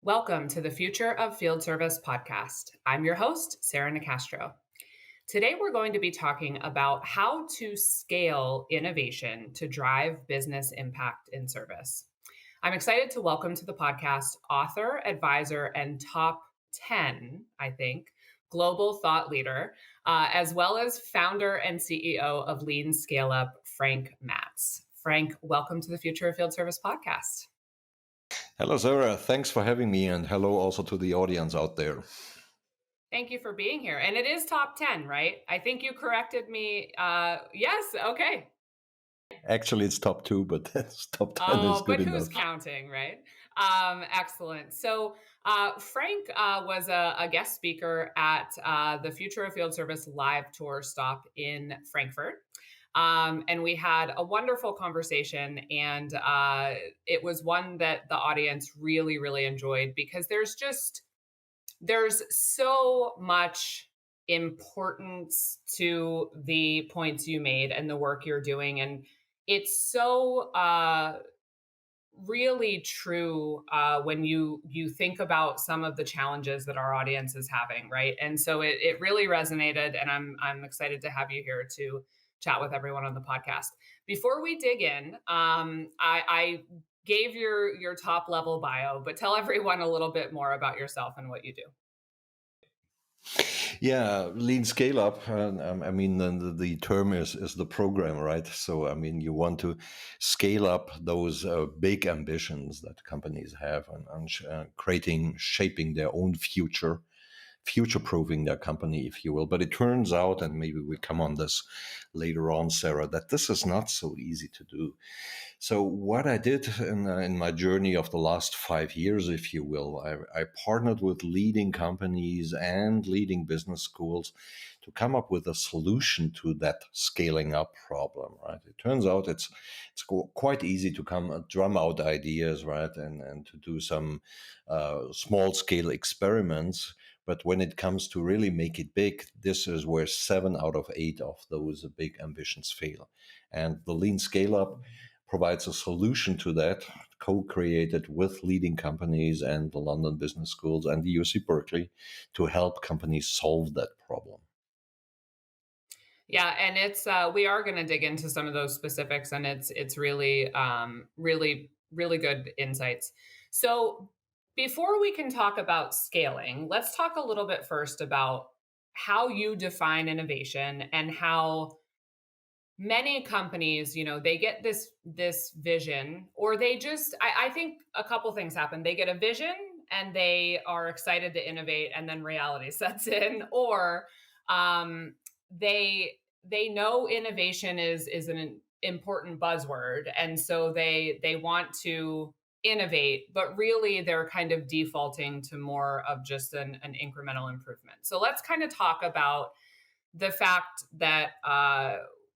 Welcome to the Future of Field Service podcast. I'm your host, Sarah Nicastro. Today, we're going to be talking about how to scale innovation to drive business impact in service. I'm excited to welcome to the podcast author, advisor, and top 10, I think, global thought leader, as well as founder and CEO of Lean Scale Up, Frank Matz. Frank, welcome to the Future of Field Service podcast. Hello, Sarah. Thanks for having me, and hello also to the audience out there. Thank you for being here. And it is top 10, right? I think you corrected me. Yes, okay. Actually, it's top two, but that's top 10 is Oh, good but who's enough. counting, right? Excellent. So, Frank was a guest speaker at the Future of Field Service live tour stop in Frankfurt. And we had a wonderful conversation, and it was one that the audience really, really enjoyed because there's so much importance to the points you made and the work you're doing, and it's so really true when you think about some of the challenges that our audience is having, right? And so it really resonated, and I'm excited to have you here to chat with everyone on the podcast. Before we dig in, I gave your top level bio, but tell everyone a little bit more about yourself and what you do. Yeah, lean scale up. I mean, the term is the program, right? So, I mean, you want to scale up those big ambitions that companies have on creating, shaping their own future, future-proofing their company, if you will. But it turns out, and maybe we come on this later on, Sarah, that this is not so easy to do. So what I did in my journey of the last 5 years, if you will, I partnered with leading companies and leading business schools to come up with a solution to that scaling up problem, right? It turns out it's quite easy to drum out ideas, right, and to do some small scale experiments. But when it comes to really make it big, this is where 7 out of 8 of those big ambitions fail. And the lean scale up provides a solution to that, co-created with leading companies and the London Business Schools and the UC Berkeley to help companies solve that problem. Yeah, and it's we are going to dig into some of those specifics, and it's really really good insights. So before we can talk about scaling, let's talk a little bit first about how you define innovation and how many companies, they get this vision, or they just I think a couple things happen. They get a vision and they are excited to innovate, and then reality sets in, or they know innovation is an important buzzword, and so they want to innovate, but really they're kind of defaulting to more of just an incremental improvement. So let's kind of talk about the fact that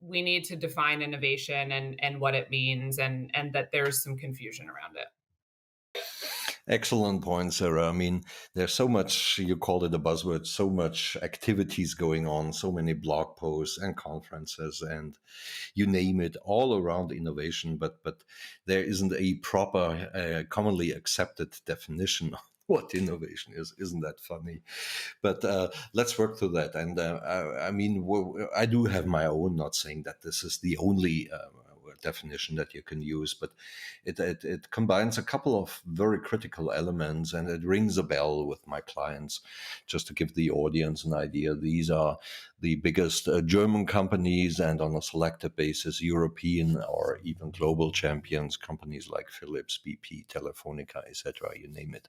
we need to define innovation and what it means, and that there's some confusion around it. Excellent point, Sarah. I mean, there's so much, you called it a buzzword, so much activities going on, so many blog posts and conferences and you name it, all around innovation, but there isn't a proper, commonly accepted definition of what innovation is. Isn't that funny? But let's work through that. And I mean, I do have my own, not saying that this is the only definition that you can use, but it combines a couple of very critical elements, and it rings a bell with my clients. Just to give the audience an idea, these are the biggest German companies, and on a selected basis, European or even global champions, companies like Philips, BP, Telefonica, etc., you name it.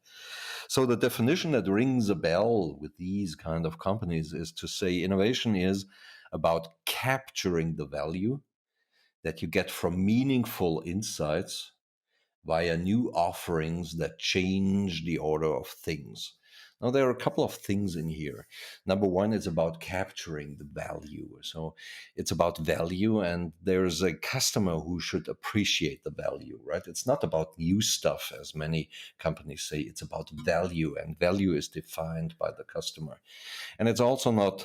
So the definition that rings a bell with these kind of companies is to say innovation is about capturing the value that you get from meaningful insights via new offerings that change the order of things. Now, there are a couple of things in here. Number one, it's about capturing the value. So it's about value, and there's a customer who should appreciate the value, right? It's not about new stuff, as many companies say. It's about value, and value is defined by the customer. And it's also not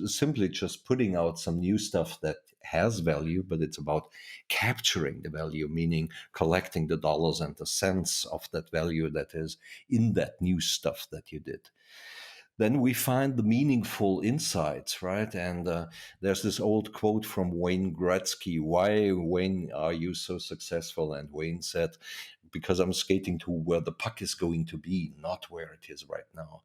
simply just putting out some new stuff that has value, but it's about capturing the value, meaning collecting the dollars and the cents of that value that is in that new stuff that you did. Then we find the meaningful insights, right? And there's this old quote from Wayne Gretzky. Why, Wayne, are you so successful? And Wayne said, because I'm skating to where the puck is going to be, not where it is right now.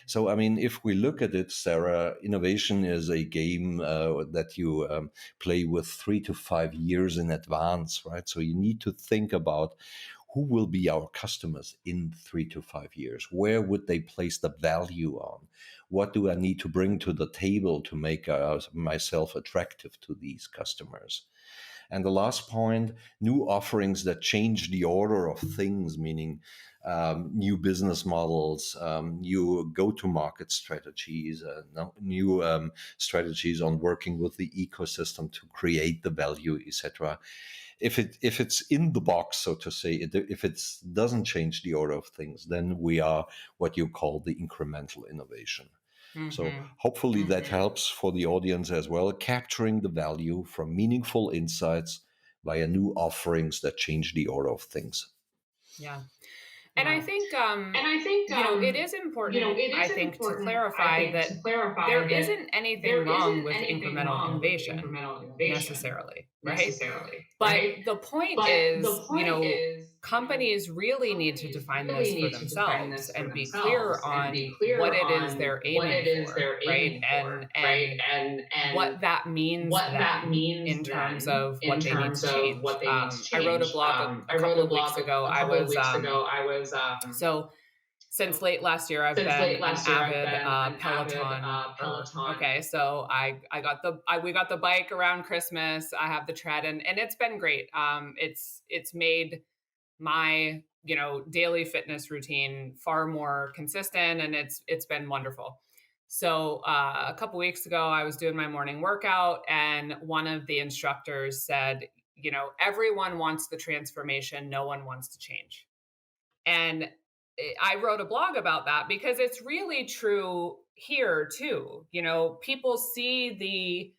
So, I mean, if we look at it, Sarah, innovation is a game that you play with 3 to 5 years in advance, right? So you need to think about who will be our customers in 3 to 5 years? Where would they place the value on? What do I need to bring to the table to make myself attractive to these customers? And the last point, new offerings that change the order of things, meaning new business models, new go-to-market strategies, new strategies on working with the ecosystem to create the value, etc. If it's in the box, so to say, if it doesn't change the order of things, then we are what you call the incremental innovation. So Mm-hmm. hopefully that helps for the audience as well, capturing the value from meaningful insights via new offerings that change the order of things. Yeah. And I Yeah. think, And I think, it is important, it I is think, to important, I clarify think, that to clarify there that isn't anything there wrong isn't with anything incremental wrong with innovation incremental innovation necessarily, right? necessarily, But right? the point But the is, point is, companies really need to companies define this really for need to define themselves this for and be clear themselves and on be what clear it is on they're what aiming it is for, they're right? aiming for, right? And What that means what that then means in terms then of in what they need to terms of change. what they need to I wrote a change. blog a I wrote couple a of weeks blog ago. a I couple of was weeks ago. I was so since late last year, I've since been late an last year. I've avid been an avid Pelotoner. Peloton. Okay, so we got the bike around Christmas. I have the tread, and it's been great. It's made my daily fitness routine far more consistent, and it's been wonderful. So a couple weeks ago, I was doing my morning workout, and one of the instructors said, everyone wants the transformation, no one wants to change. And I wrote a blog about that because it's really true here too. People see the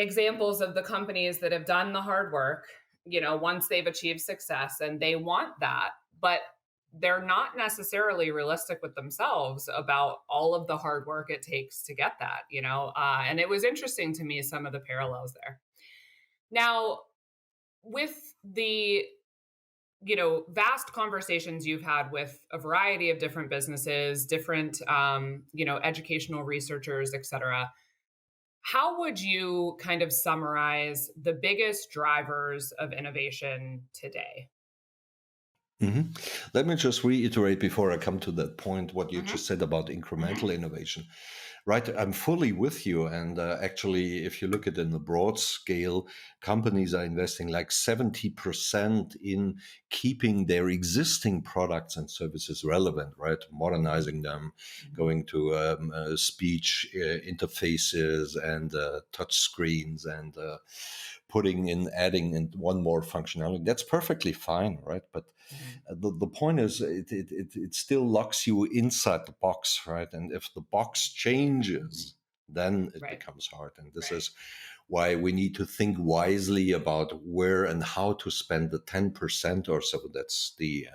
examples of the companies that have done the hard work, once they've achieved success, and they want that, but they're not necessarily realistic with themselves about all of the hard work it takes to get that, and it was interesting to me, some of the parallels there. Now, with the vast conversations you've had with a variety of different businesses, different educational researchers, et cetera, how would you kind of summarize the biggest drivers of innovation today? Mhm. Let me just reiterate before I come to that point what you Hmm. just said about incremental innovation. Right, I'm fully with you. And actually, if you look at it in the broad scale, companies are investing like 70% in keeping their existing products and services relevant, right? Modernizing them, going to speech interfaces and touch screens and adding in one more functionality. That's perfectly fine, right? But Hmm. the point is it still locks you inside the box, right? And if the box changes, then it Right. becomes hard. And this is why we need to think wisely about where and how to spend the 10% or so, that's the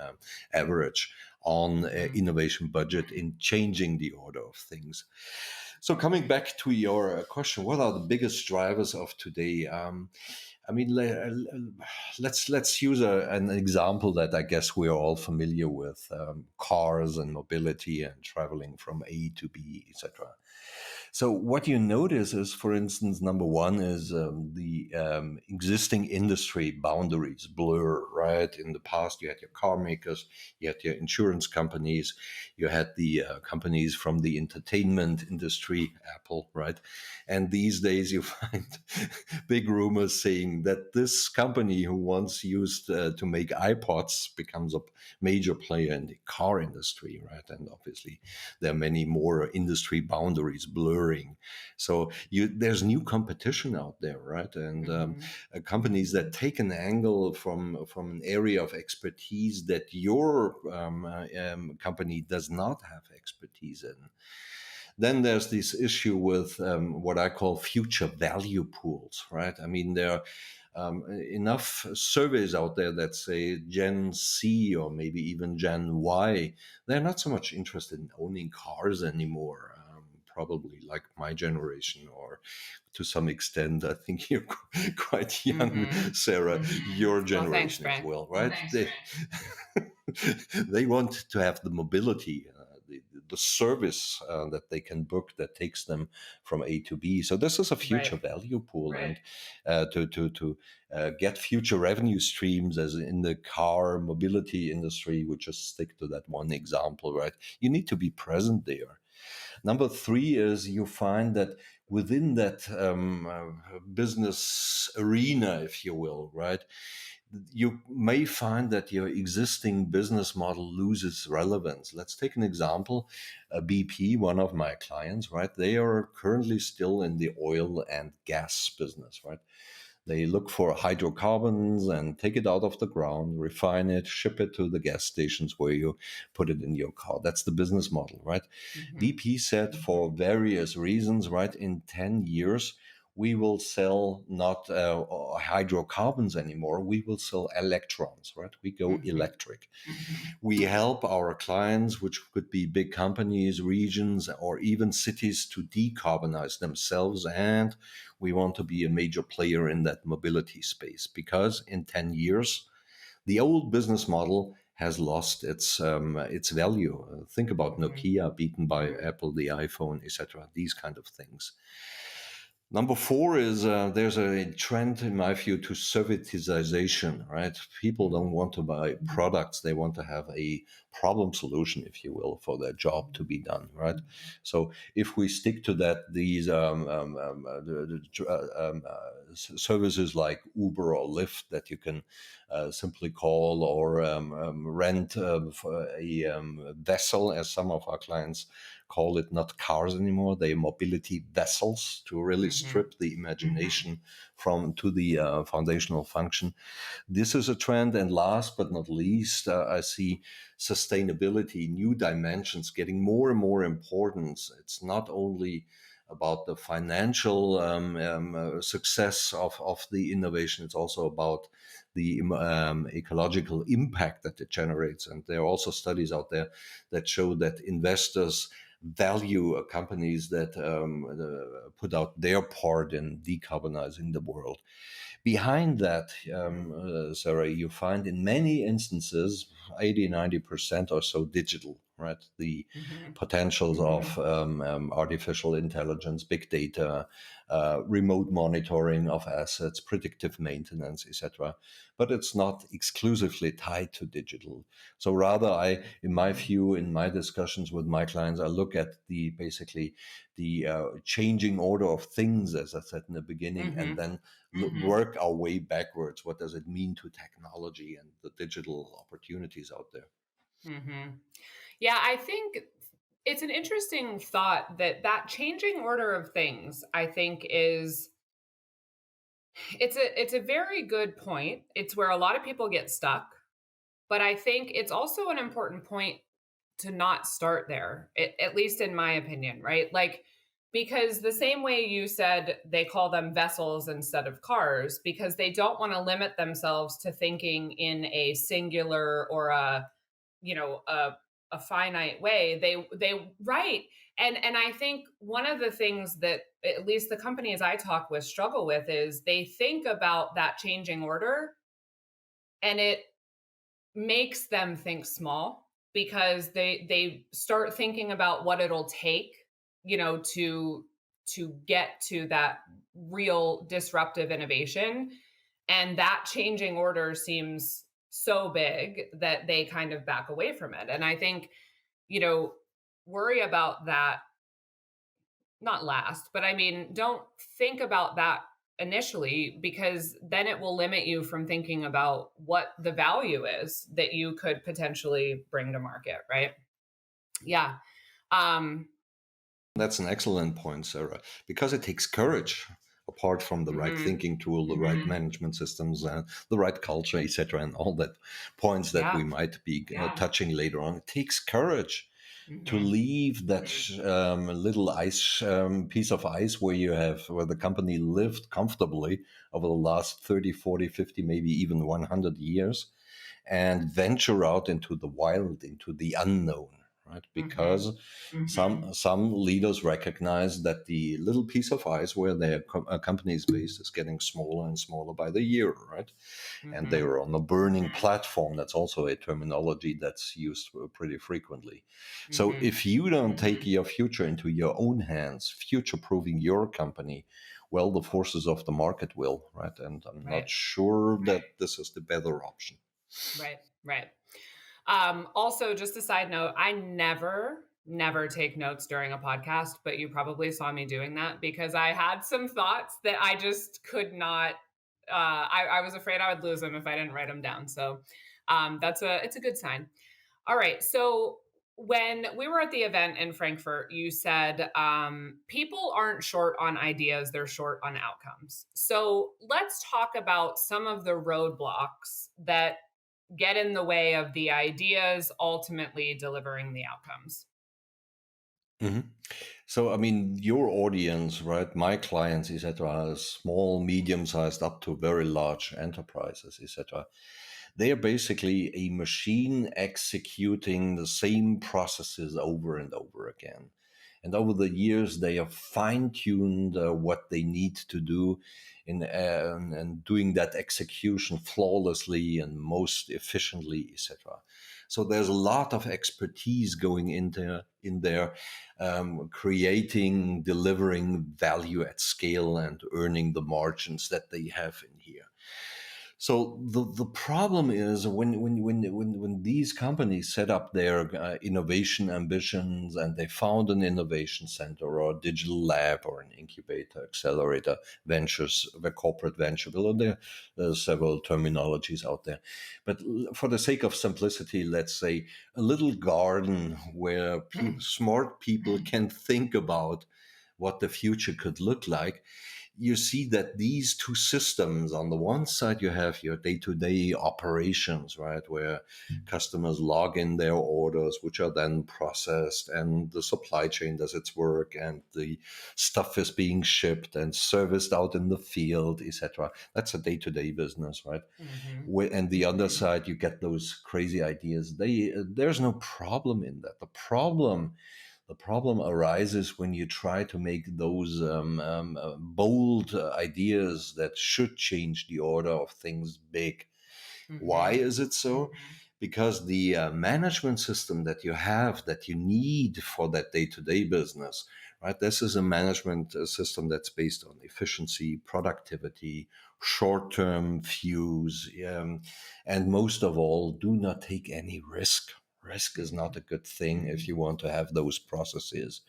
average, on Hmm. innovation budget in changing the order of things. So coming back to your question, what are the biggest drivers of today? I mean, let's use an example that I guess we are all familiar with: cars and mobility and traveling from A to B, etc. So what you notice is, for instance, number one is the existing industry boundaries blur, right? In the past, you had your car makers, you had your insurance companies, you had the companies from the entertainment industry, Apple, right? And these days you find big rumors saying that this company who once used to make iPods becomes a major player in the car industry, right? And obviously there are many more industry boundaries blurring. So there's new competition out there, right? And Hmm. companies that take an angle from an area of expertise that your company does not have expertise in, Then there's this issue with what I call future value pools, right? I mean, there are enough surveys out there that say Gen C or maybe even Gen Y, they're not so much interested in owning cars anymore. Probably like my generation, or to some extent, I think you're quite young, Mm-hmm. Sarah, Mm-hmm. your Well, thanks, generation as Frank. well, right? They want to have the mobility, the service that they can book that takes them from A to B. So this is a future Right. value pool, and to get future revenue streams, as in the car mobility industry, we just stick to that one example, right? You need to be present there. Number three is you find that within that business arena, if you will, right, you may find that your existing business model loses relevance. Let's take an example. BP, one of my clients, right? They are currently still in the oil and gas business, right? They look for hydrocarbons and take it out of the ground, refine it, ship it to the gas stations where you put it in your car. That's the business model, right? Mm-hmm. BP said for various reasons, right, in 10 years, we will sell not hydrocarbons anymore. We will sell electrons, right? We go Mm-hmm. electric. We help our clients, which could be big companies, regions, or even cities, to decarbonize themselves. And we want to be a major player in that mobility space, because in 10 years, the old business model has lost its value. Think about Nokia beaten by Apple, the iPhone, etc. These kind of things. Number four is there's a trend, in my view, to servitization, right? People don't want to buy products. They want to have a problem solution, if you will, for their job to be done, right? So if we stick to that, these services like Uber or Lyft that you can simply call, or rent for a vessel, as some of our clients call it, not cars anymore, they mobility vessels, to really strip the imagination from to the foundational function. This is a trend. And last but not least, I see sustainability, new dimensions getting more and more important. It's not only about the financial success of the innovation, it's also about the ecological impact that it generates. And there are also studies out there that show that investors value companies that put out their part in decarbonizing the world. Behind that, Sarah, you find in many instances 80-90% or so digital, right? The potentials of artificial intelligence, big data, remote monitoring of assets, predictive maintenance, etc. But it's not exclusively tied to digital. So rather, in my view, in my discussions with my clients, I look at the changing order of things, as I said in the beginning, and then work our way backwards. What does it mean to technology and the digital opportunities out there? Yeah, I think it's an interesting thought that changing order of things, I think, is it's a very good point. It's where a lot of people get stuck, but I think it's also an important point to not start there, at least in my opinion, right? Like, because the same way you said they call them vessels instead of cars, because they don't want to limit themselves to thinking in a singular or a finite way. They right. And I think one of the things that at least the companies I talk with struggle with is they think about that changing order, and it makes them think small, because they start thinking about what it'll take, to get to that real disruptive innovation. And that changing order seems so big that they kind of back away from it. And I think, worry about that, not last, but I mean, don't think about that initially, because then it will limit you from thinking about what the value is that you could potentially bring to market, right? Yeah. Um That's an excellent point, Sarah, because it takes courage. Apart from the right mhm, thinking tool, the right management systems, the right culture, etc., and all that points that we yeah. might be touching later on, it takes courage. to leave that little ice piece of ice where the company lived comfortably over the last 30, 40, 50, maybe even 100 years, and venture out into the wild, into the unknown, right? Because some leaders recognize that the little piece of ice where their company is based is getting smaller and smaller by the year, right? And they are on a burning platform. That's also a terminology that's used pretty frequently. So if you don't take your future into your own hands, future-proofing your company, well, the forces of the market will, right? And I'm not sure that this is the better option. Right. Also, just a side note, I never take notes during a podcast, but you probably saw me doing that because I had some thoughts that I just could not. I was afraid I would lose them if I didn't write them down. So it's a good sign. All right. So when we were at the event in Frankfurt, you said people aren't short on ideas, they're short on outcomes. So let's talk about some of the roadblocks that get in the way of the ideas ultimately delivering the outcomes. Mm-hmm. So, I mean, your audience, right? My clients, etc., small, medium-sized, up to very large enterprises, etc. They are basically a machine executing the same processes over and over again. And over the years, they have fine-tuned what they need to do in and doing that execution flawlessly and most efficiently, etc. So there's a lot of expertise going in there, creating, delivering value at scale and earning the margins that they have in here. So the problem is when these companies set up their innovation ambitions and they found an innovation center or a digital lab or an incubator, accelerator, ventures, the corporate venture, below there's several terminologies out there. But for the sake of simplicity, let's say a little garden where smart people can think about what the future could look like. You see that these two systems, on the one side, you have your day-to-day operations, right, where customers log in their orders, which are then processed, and the supply chain does its work, and the stuff is being shipped and serviced out in the field, etc. That's a day-to-day business, right? And the other side, you get those crazy ideas. There's no problem in that. The problem arises when you try to make those bold ideas that should change the order of things big. Why is it so? Because the management system that you have, that you need for that day-to-day business, right? This is a management system that's based on efficiency, productivity, short-term views, and most of all, do not take any risk. Risk is not a good thing if you want to have those processes,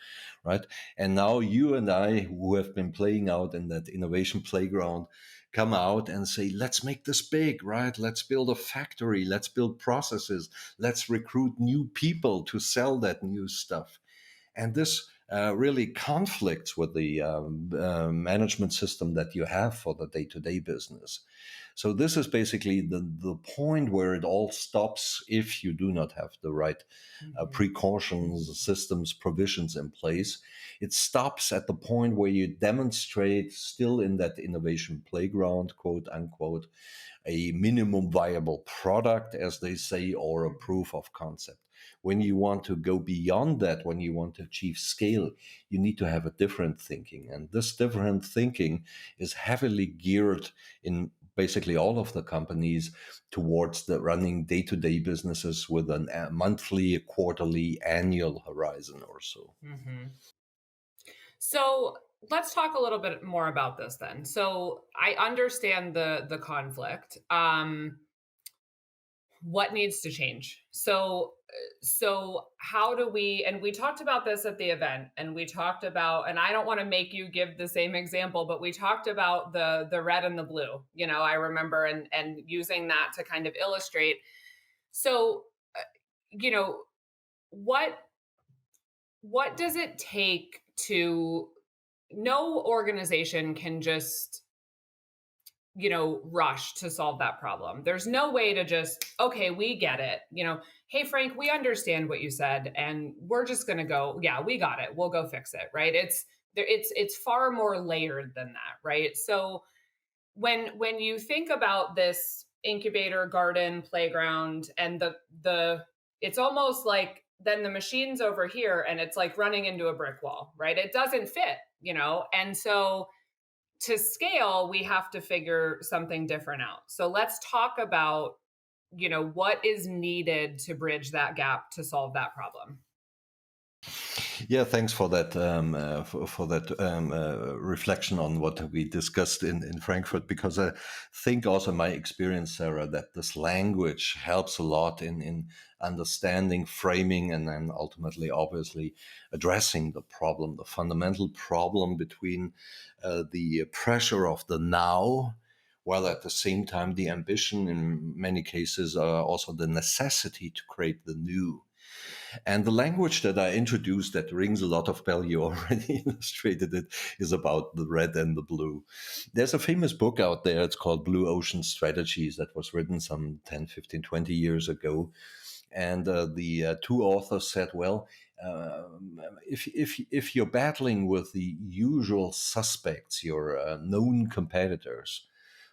right? And now you and I, who have been playing out in that innovation playground, come out and say, let's make this big, right? Let's build a factory. Let's build processes. Let's recruit new people to sell that new stuff. And this really conflicts with the management system that you have for the day-to-day business. So this is basically the point where it all stops if you do not have the right precautions, systems, provisions in place. It stops at the point where you demonstrate, still in that innovation playground, quote unquote, a minimum viable product, as they say, or a proof of concept. When you want to go beyond that, when you want to achieve scale, you need to have a different thinking. And this different thinking is heavily geared in basically all of the companies towards the running day-to-day businesses with a monthly, quarterly, annual horizon or so. So let's talk a little bit more about this then. So I understand the conflict. What needs to change? So how do we, and we talked about this at the event, and we talked about, and I don't want to make you give the same example, but we talked about the red and the blue, I remember, and using that to kind of illustrate. So you know what what does it take to, no organization can just rush to solve that problem. There's no way to just, okay, we get it. Hey, Frank, we understand what you said, and we're just going to go, yeah, we got it. We'll go fix it. Right. It's far more layered than that. Right. So when you think about this incubator garden playground and the it's almost like then the machine's over here and it's like running into a brick wall, right? It doesn't fit, and so to scale, we have to figure something different out. So let's talk about, what is needed to bridge that gap to solve that problem. Yeah, thanks for that for that reflection on what we discussed in Frankfurt, because I think also my experience, Sarah, that this language helps a lot in understanding, framing, and then ultimately, obviously, addressing the problem, the fundamental problem between the pressure of the now, while at the same time the ambition in many cases also the necessity to create the new. And the language that I introduced that rings a lot of bell, you already illustrated it, is about the red and the blue. There's a famous book out there, it's called Blue Ocean Strategies, that was written some 10, 15, 20 years ago. And the two authors said, well, if you're battling with the usual suspects, your known competitors,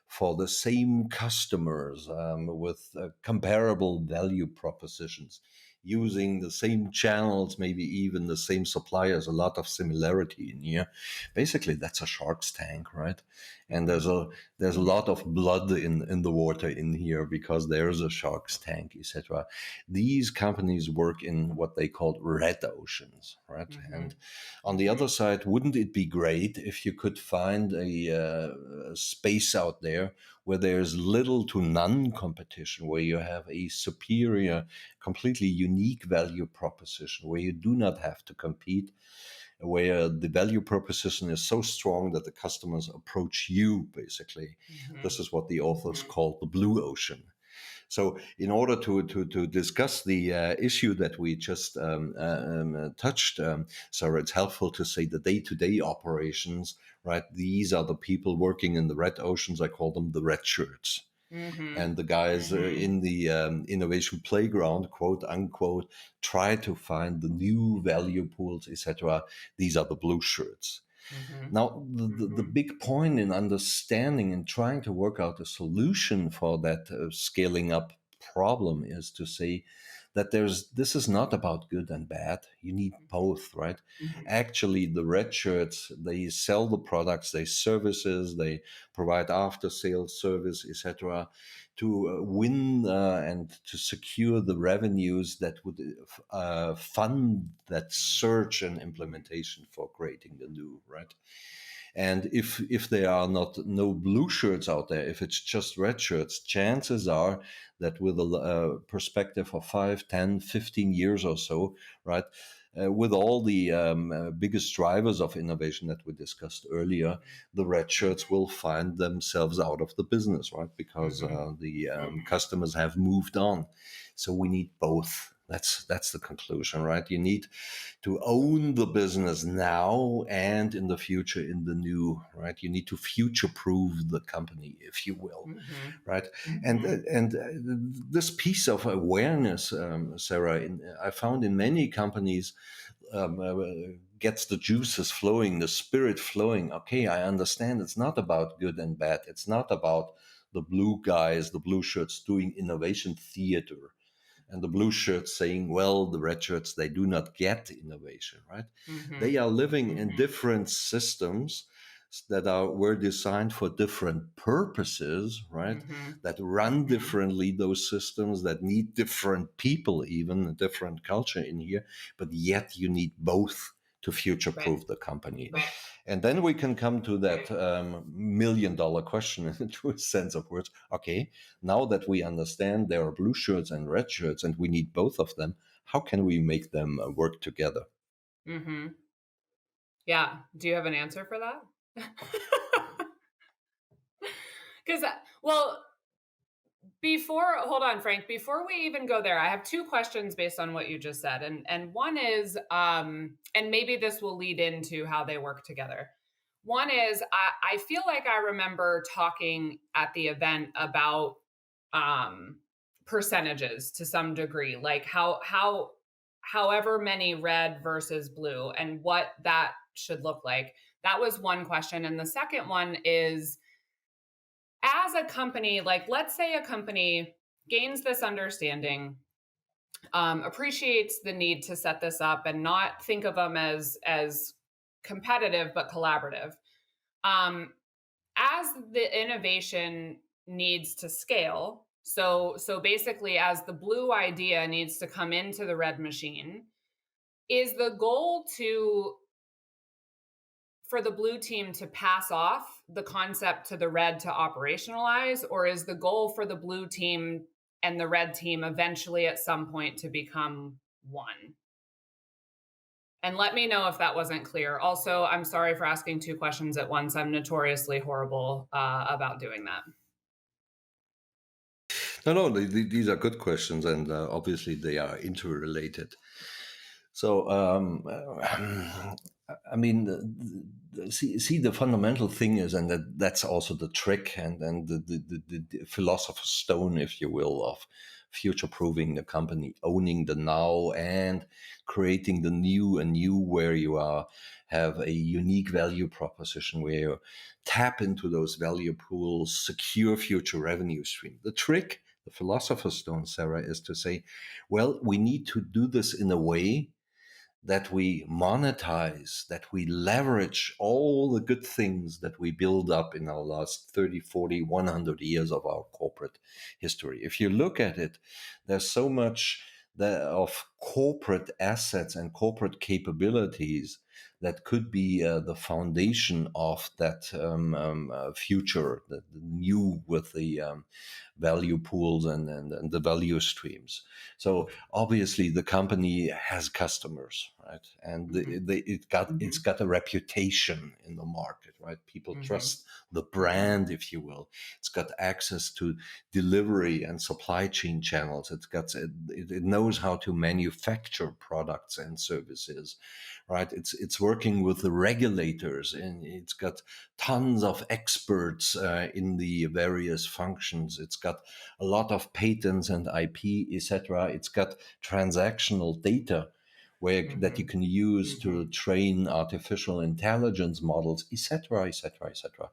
for the same customers with comparable value propositions, using the same channels, maybe even the same suppliers, a lot of similarity in here. Basically, that's a shark's tank, right? And there's a lot of blood in the water in here because there's a shark's tank, etc. These companies work in what they call red oceans, right? Mm-hmm. And on the other side, wouldn't it be great if you could find a space out there where there's little to none competition, where you have a superior, completely unique value proposition, where you do not have to compete, where the value proposition is so strong that the customers approach you, basically. Mm-hmm. This is what the authors call the blue ocean. So, in order to discuss the issue that we just touched, Sarah, it's helpful to say the day-to-day operations, right? These are the people working in the red oceans. I call them the red shirts. Mm-hmm. And the guys in the innovation playground, quote unquote, try to find the new value pools, etc. These are the blue shirts. Mm-hmm. Now, the big point in understanding and trying to work out a solution for that scaling up problem is to say that this is not about good and bad. You need both, right? Mm-hmm. Actually, the red shirts, they sell the products, they services, they provide after sales service, etc., to win and to secure the revenues that would fund that search and implementation for creating the new, right? And if there are no blue shirts out there, if it's just red shirts, chances are that with a perspective of 5, 10, 15 years or so, right, with all the biggest drivers of innovation that we discussed earlier, the red shirts will find themselves out of the business, right? Because the customers have moved on. So we need both. That's the conclusion, right? You need to own the business now and in the future in the new, right? You need to future-proof the company, if you will, right? And this piece of awareness, Sarah, I found in many companies gets the juices flowing, the spirit flowing. Okay, I understand it's not about good and bad. It's not about the blue guys, the blue shirts doing innovation theater, and the blue shirts saying, well, the red shirts, they do not get innovation, right? Mm-hmm. They are living in different systems that were designed for different purposes, right? That run differently, those systems that need different people, even a different culture in here, but yet you need both to future-proof the company. Right. And then we can come to that million-dollar question in the truest sense of words. Okay, now that we understand there are blue shirts and red shirts and we need both of them, how can we make them work together? Mm-hmm. Yeah. Do you have an answer for that? Because, well, hold on, Frank, before we even go there, I have two questions based on what you just said. And one is, and maybe this will lead into how they work together. One is I feel like I remember talking at the event about um, percentages to some degree, like however many red versus blue and what that should look like. That was one question. And the second one is, as a company, like let's say a company gains this understanding, appreciates the need to set this up and not think of them as competitive but collaborative. Um, as the innovation needs to scale, so basically as the blue idea needs to come into the red machine, is the goal to for the blue team to pass off the concept to the red to operationalize, or is the goal for the blue team and the red team eventually at some point to become one? And let me know if that wasn't clear. Also, I'm sorry for asking two questions at once. I'm notoriously horrible about doing that. No, these are good questions, and obviously they are interrelated. So, I mean, see, the fundamental thing is, and that's also the trick, and the philosopher's stone, if you will, of future-proofing the company, owning the now, and creating the new, where you have a unique value proposition, where you tap into those value pools, secure future revenue stream. The trick, the philosopher's stone, Sarah, is to say, well, we need to do this in a way that we monetize, that we leverage all the good things that we build up in our last 30, 40, 100 years of our corporate history. If you look at it, there's so much of corporate assets and corporate capabilities that could be the foundation of that future, the new with the value pools and the value streams. So obviously the company has customers, right? And it's got a reputation in the market, right? People trust the brand, if you will. It's got access to delivery and supply chain channels. It knows how to manufacture products and services, right? It's working with the regulators, and it's got tons of experts in the various functions. It's got a lot of patents and IP, etc. It's got transactional data that you can use to train artificial intelligence models, etc., etc., etc.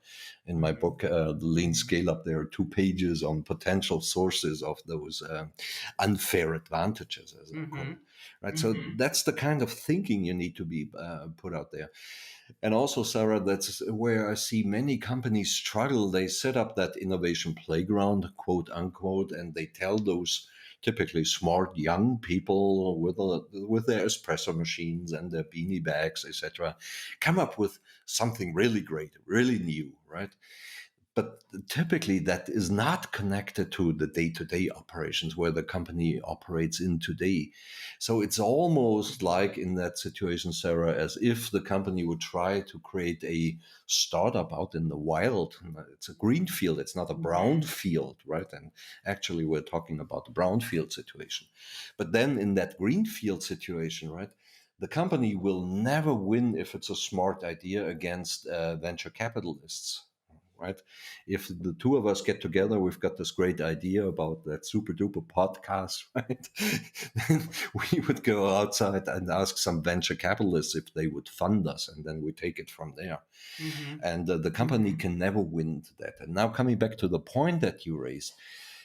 In my book, The Lean Scale Up, there are 2 pages on potential sources of those unfair advantages, as I call it. Right, so that's the kind of thinking you need to be put out there. And also, Sarah, that's where I see many companies struggle. They set up that innovation playground, quote unquote, and they tell those typically smart young people with their espresso machines and their beanie bags, etc., come up with something really great, really new, right? But typically that is not connected to the day-to-day operations where the company operates in today. So it's almost like in that situation, Sarah, as if the company would try to create a startup out in the wild. It's a green field. It's not a brown field, right? And actually we're talking about the brownfield situation. But then in that greenfield situation, right, the company will never win if it's a smart idea against venture capitalists. Right? If the 2 of us get together, we've got this great idea about that super duper podcast, right? Then we would go outside and ask some venture capitalists if they would fund us, and then we take it from there. And the company can never win that. And now coming back to the point that you raised,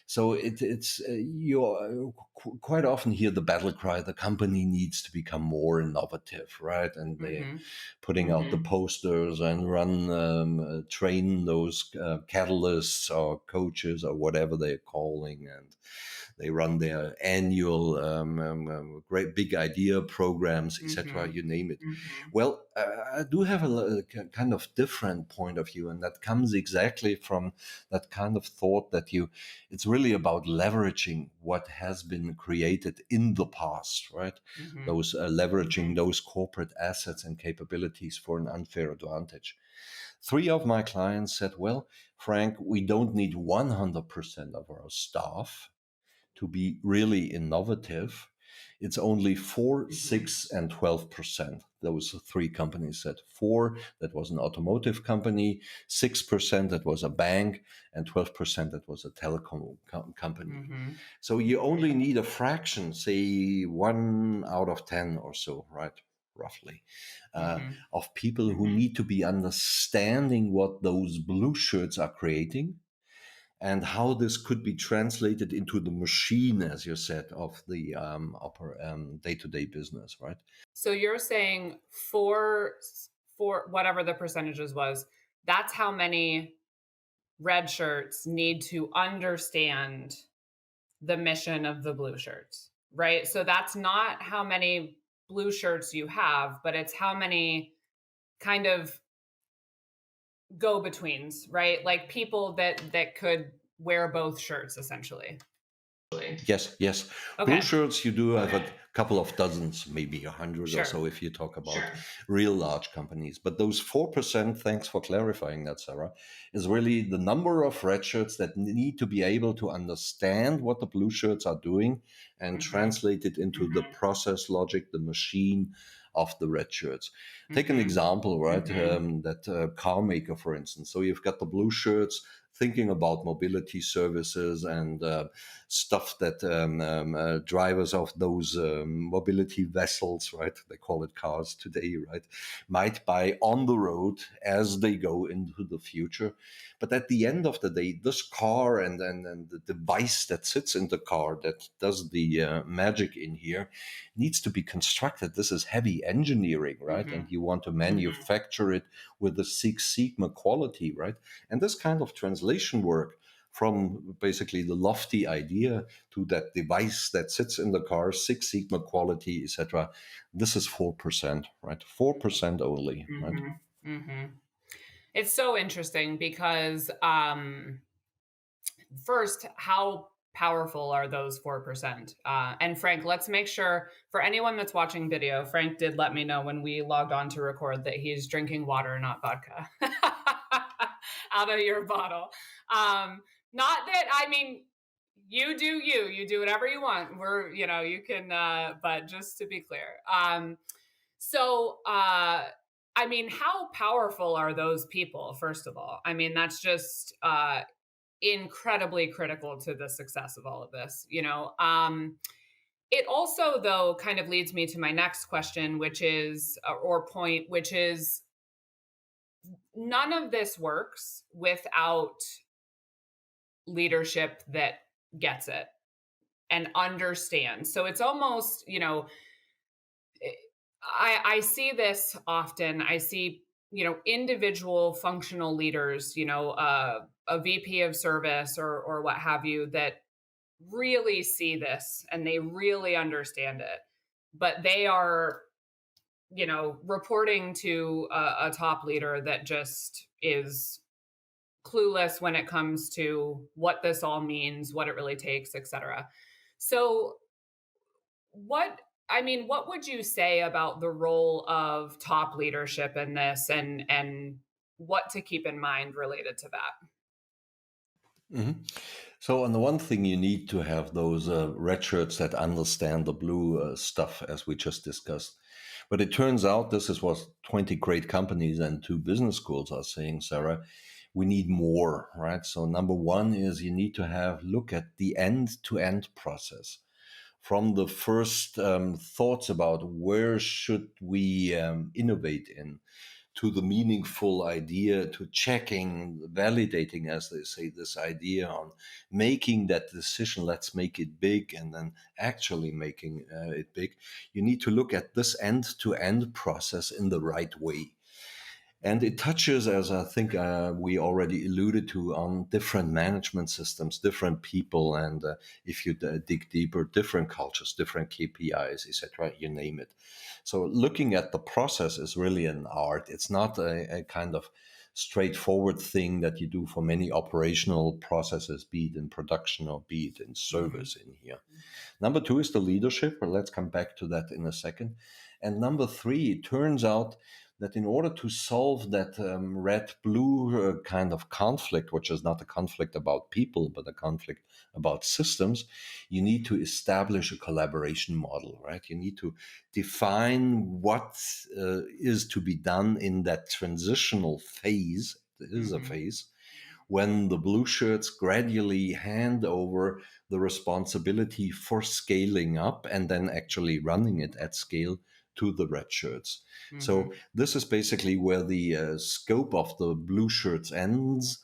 so you quite often hear the battle cry: the company needs to become more innovative, right? And they're putting out the posters and train those catalysts or coaches or whatever they're calling, and they run their annual great big idea programs, etc. You name it. Well, I do have a kind of different point of view, and that comes exactly from that kind of thought that it's really about leveraging what has been created in the past, right? Those leveraging those corporate assets and capabilities for an unfair advantage. 3 of my clients said, well, Frank, we don't need 100% of our staff to be really innovative. it's only 4, Mhm. 6, and 12%. Those three companies said 4, that was an automotive company, 6% that was a bank, and 12% that was a telecom company. Mm-hmm. So you only need a fraction, say 1 out of 10 or so, right? Roughly, Mm-hmm. of people who Mhm. need to be understanding what those blue shirts are creating and how this could be translated into the machine, as you said, of the day-to-day business, right? So you're saying for whatever the percentages was, that's how many red shirts need to understand the mission of the blue shirts, right? So that's not how many blue shirts you have, but it's how many kind of go betweens, right? Like people that could wear both shirts essentially. Yes, yes. Blue Okay, shirts, you do have a Okay. couple of dozens, maybe 100 or so sure. if you talk about Sure. real large companies. But those 4%, thanks for clarifying that, Sarah, is really the number of red shirts that need to be able to understand what the blue shirts are doing and Mhm. translate it into the Mhm. process logic, the machine of the red shirts. Take an Mhm. example, right? Mhm. That car maker, for instance. So you've got the blue shirts thinking about mobility services and stuff that drivers of those mobility vessels, right? They call it cars today, right? Might buy on the road as they go into the future. But at the end of the day, this car and the device that sits in the car that does the magic in here needs to be constructed. This is heavy engineering, right? And Mhm. you want to Mhm. manufacture it with the Six Sigma quality, right? And this kind of translation work from basically the lofty idea to that device that sits in the car, Six Sigma quality, etc. This is 4%, right? 4% only, right? Mhm. Mhm. It's so interesting because first, how powerful are those 4%? And Frank, let's make sure for anyone that's watching video, Frank did let me know when we logged on to record that he's drinking water, not vodka, out of your bottle. Not that, I mean, you do whatever you want. You can, but just to be clear. I mean, how powerful are those people, first of all? I mean, that's just incredibly critical to the success of all of this. It also though kind of leads me to my next question, which is or point, which is none of this works without leadership that gets it and understands. So it's almost, I see this often. I see, individual functional leaders, a VP of service or what have you, that really see this and they really understand it, but they are, reporting to a top leader that just is clueless when it comes to what this all means, what it really takes, etc. So, what what would you say about the role of top leadership in this, and what to keep in mind related to that? Mhm. So, on the one thing, you need to have those red shirts that understand the blue stuff, as we just discussed. But it turns out this is what 20 great companies and 2 business schools are saying, Sarah. We need more, right? So, number one is you need to have look at the end-to-end process from the first thoughts about where should we innovate in to the meaningful idea, to checking, validating, as they say, this idea on making that decision, let's make it big, and then actually making it big. You need to look at this end to end process in the right way. And it touches, as I think we already alluded to, on different management systems, different people, and if you dig deeper, different cultures, different KPIs, etc. You name it. So looking at the process is really an art. It's not a kind of straightforward thing that you do for many operational processes, be it in production or be it in Mhm. service in here. Number two is the leadership. Well, let's come back to that in a second. And number three, it turns out that in order to solve that red-blue kind of conflict, which is not a conflict about people, but a conflict about systems, you need to establish a collaboration model, right? You need to define what is to be done in that transitional phase. It is a phase when the blue shirts gradually hand over the responsibility for scaling up and then actually running it at scale to the red shirts. So this is basically where the scope of the blue shirts ends.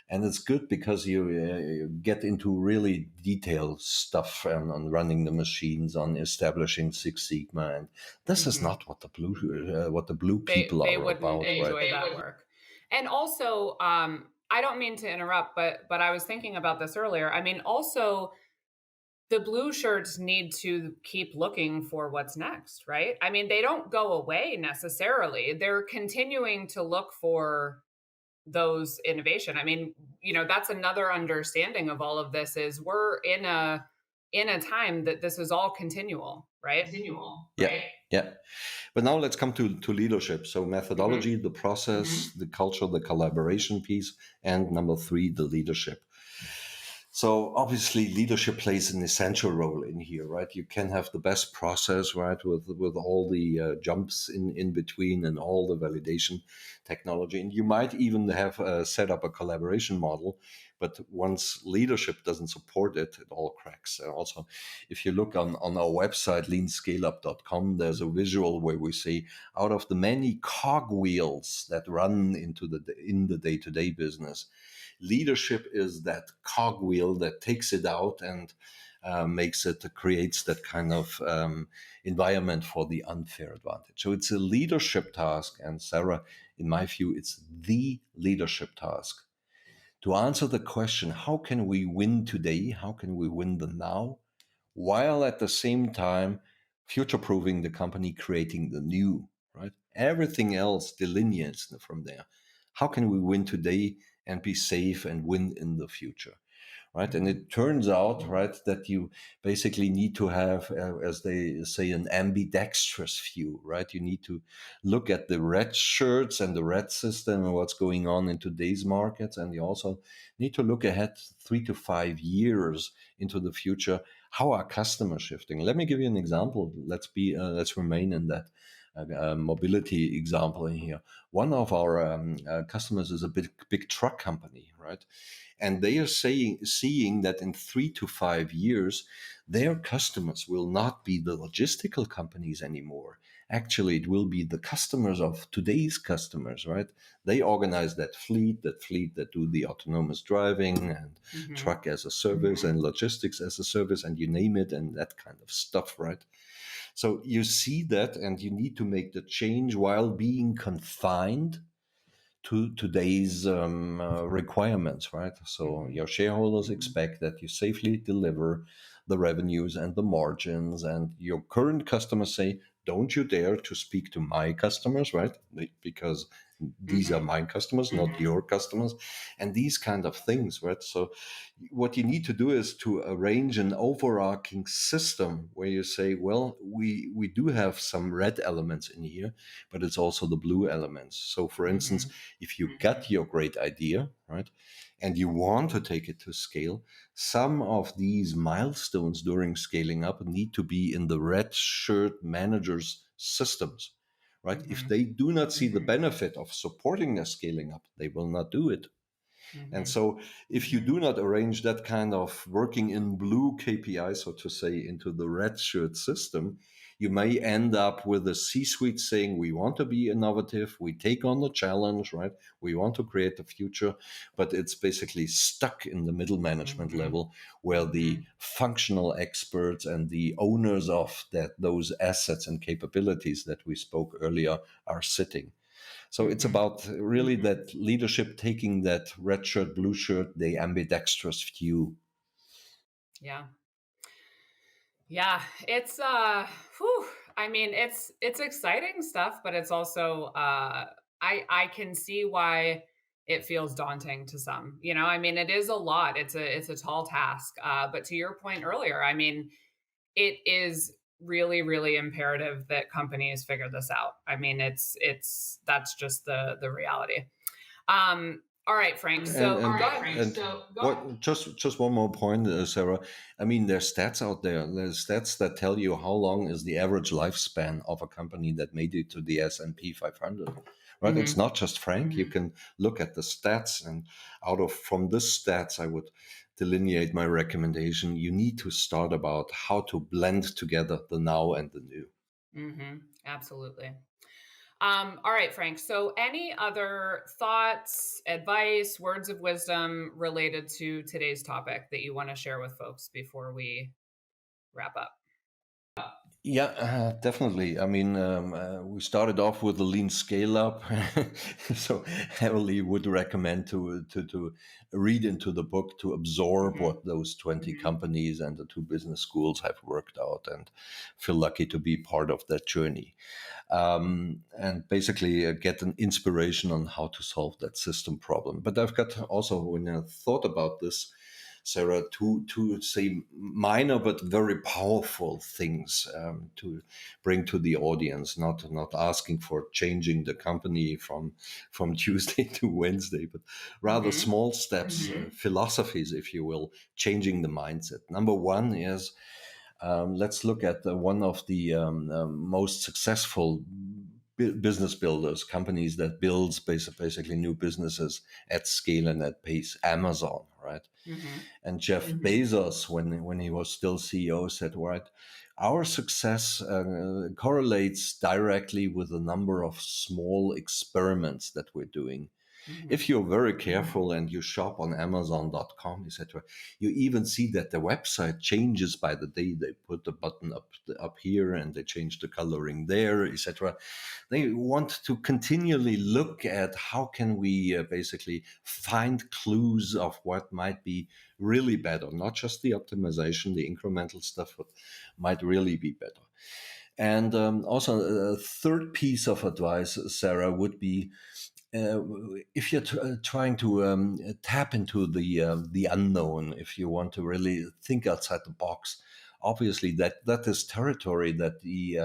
And it's good because you get into really detailed stuff on running the machines, on establishing Six Sigma, and this is not what the blue people They are wouldn't about, right? enjoy that work. And also, I don't mean to interrupt, but I was thinking about this earlier. I mean, also the blue shirts need to keep looking for what's next, right? I mean, they don't go away necessarily. They're continuing to look for those innovation. I mean, that's another understanding of all of this is we're in a time that this is all continual, right? Yeah, yeah. But now let's come to leadership. So Mhm. methodology, the process, the culture, the collaboration piece, and number three, the leadership. So obviously leadership plays an essential role in here, right? You can have the best process, right, with all the jumps in between and all the validation technology. And you might even have set up a collaboration model, but once leadership doesn't support it, it all cracks. Also, if you look on our website, leanscaleup.com, there's a visual where we say out of the many cogwheels that run in the day-to-day business, leadership is that cogwheel that takes it out and creates that kind of environment for the unfair advantage. So it's a leadership task. And Sarah, in my view, it's the leadership task to answer the question, how can we win today? How can we win the now? While at the same time future proofing the company, creating the new, right? Everything else delineates from there. How can we win today and be safe and win in the future? Right. And it turns out, right, that you basically need to have, as they say, an ambidextrous view, right? You need to look at the red shirts and the red system and what's going on in today's markets. And you also need to look ahead 3 to 5 years into the future. How are customers shifting? Let me give you an example. Let's remain in that mobility example in here. One of our customers is a big truck company, right? And they are seeing that in 3 to 5 years, their customers will not be the logistical companies anymore. Actually, it will be the customers of today's customers, right? They organize that fleet that do the autonomous driving and truck as a service and logistics as a service and you name it and that kind of stuff, right? So you see that and you need to make the change while being confined to today's requirements, right? So your shareholders expect that you safely deliver the revenues and the margins, and your current customers say, "Don't you dare to speak to my customers," right? Because these are my customers, not your customers, and these kind of things, right? So what you need to do is to arrange an overarching system where you say, well, we do have some red elements in here, but it's also the blue elements. So for instance, if you got your great idea, right, and you want to take it to scale, some of these milestones during scaling up need to be in the red shirt managers systems, right? If they do not see the benefit of supporting their scaling up, they will not do it. And so if you do not arrange that kind of working in blue KPI, so to say, into the red shirt system, you may end up with a C-suite saying, we want to be innovative, we take on the challenge, right? We want to create the future, but it's basically stuck in the middle management level where the functional experts and the owners of those assets and capabilities that we spoke earlier are sitting. So it's about really that leadership taking that red shirt, blue shirt, the ambidextrous view. Yeah. Yeah, it's I mean, it's exciting stuff, but it's also I can see why it feels daunting to some. I mean, it is a lot. It's a tall task. But to your point earlier, I mean, it is really, really imperative that companies figure this out. I mean, that's just the reality. All right, Frank. And So All and right, go Frank. and So go ahead. what? Just one more point, Sarah. I mean, there's stats out there. There's stats that tell you how long is the average lifespan of a company that made it to the S&P 500. Right? It's Mhm. not just Frank. You can look at the stats, and from this stats, I would delineate my recommendation. You need to start about how to blend together the now and the new. Absolutely. All right, Frank. So, any other thoughts, advice, words of wisdom related to today's topic that you want to share with folks before we wrap up? Yeah, definitely. I mean, we started off with the lean scale up, so heavily would recommend to read into the book to absorb Hmm. what those 20 companies and the two business schools have worked out, and feel lucky to be part of that journey. And basically get an inspiration on how to solve that system problem. But I've got also, when I thought about this, Sarah, to say minor but very powerful things to bring to the audience. Not asking for changing the company from Tuesday to Wednesday, but rather Hmm. small steps, philosophies, if you will, changing the mindset. Number one is let's look at one of the most successful business builders, companies that builds basically new businesses at scale and at pace, Amazon, right? Hmm. And Jeff Bezos, when he was still CEO, said, right, our success correlates directly with the number of small experiments that we're doing. Hmm. If you're very careful and you shop on Amazon.com, etc., you even see that the website changes by the day. They put the button up here and they change the coloring there, etc. They want to continually look at how can we basically find clues of what might be really better, not just the optimization, the incremental stuff, but might really be better. And also, a third piece of advice, Sarah, would be uh, if you're trying to tap into the unknown, if you want to really think outside the box, obviously that is territory that the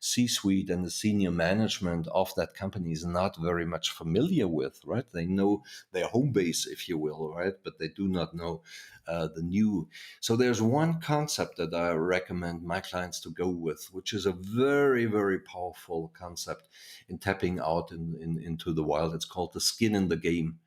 C-suite and the senior management of that company is not very much familiar with, right? They know their home base, if you will, right, but they do not know the new. So there's one concept that I recommend my clients to go with, which is a very, very powerful concept in tapping out into the wild. It's called the skin in the game,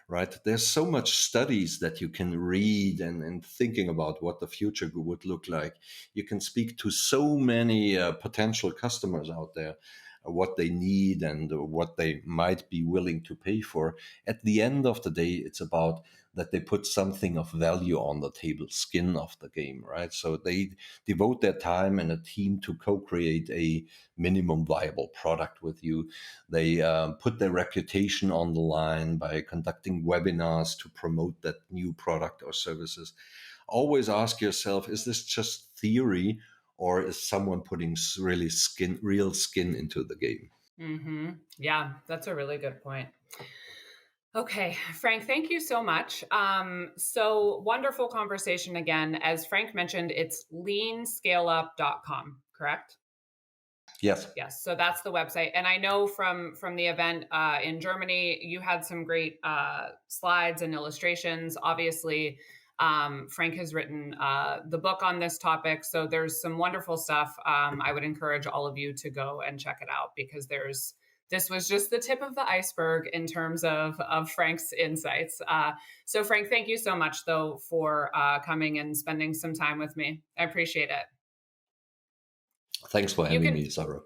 right? There's so much studies that you can read and thinking about what the future would look like. You can speak to so many potential customers out there, what they need and what they might be willing to pay for. At the end of the day, it's about that they put something of value on the table, skin of the game, right? So they devote their time and a team to co-create a minimum viable product with you. They put their reputation on the line by conducting webinars to promote that new product or services. Always ask yourself, is this just theory or is someone putting real skin into the game? Yeah, that's a really good point. Okay, Frank, thank you so much. So wonderful conversation again. As Frank mentioned, it's leanscaleup.com, correct? Yes. Yes, so that's the website, and I know from the event in Germany, you had some great slides and illustrations. Obviously, Frank has written the book on this topic, so there's some wonderful stuff. I would encourage all of you to go and check it out because there's this was just the tip of the iceberg in terms of Frank's insights. So, Frank, thank you so much though for coming and spending some time with me. I appreciate it. Thanks for You having can me, Sarah.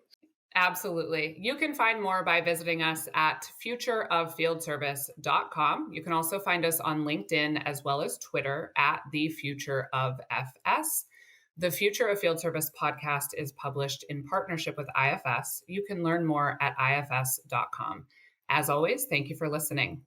Absolutely. You can find more by visiting us at futureoffieldservice.com. You can also find us on LinkedIn as well as Twitter at the Future of FS. The Future of Field Service podcast is published in partnership with IFS. You can learn more at ifs.com. As always, thank you for listening.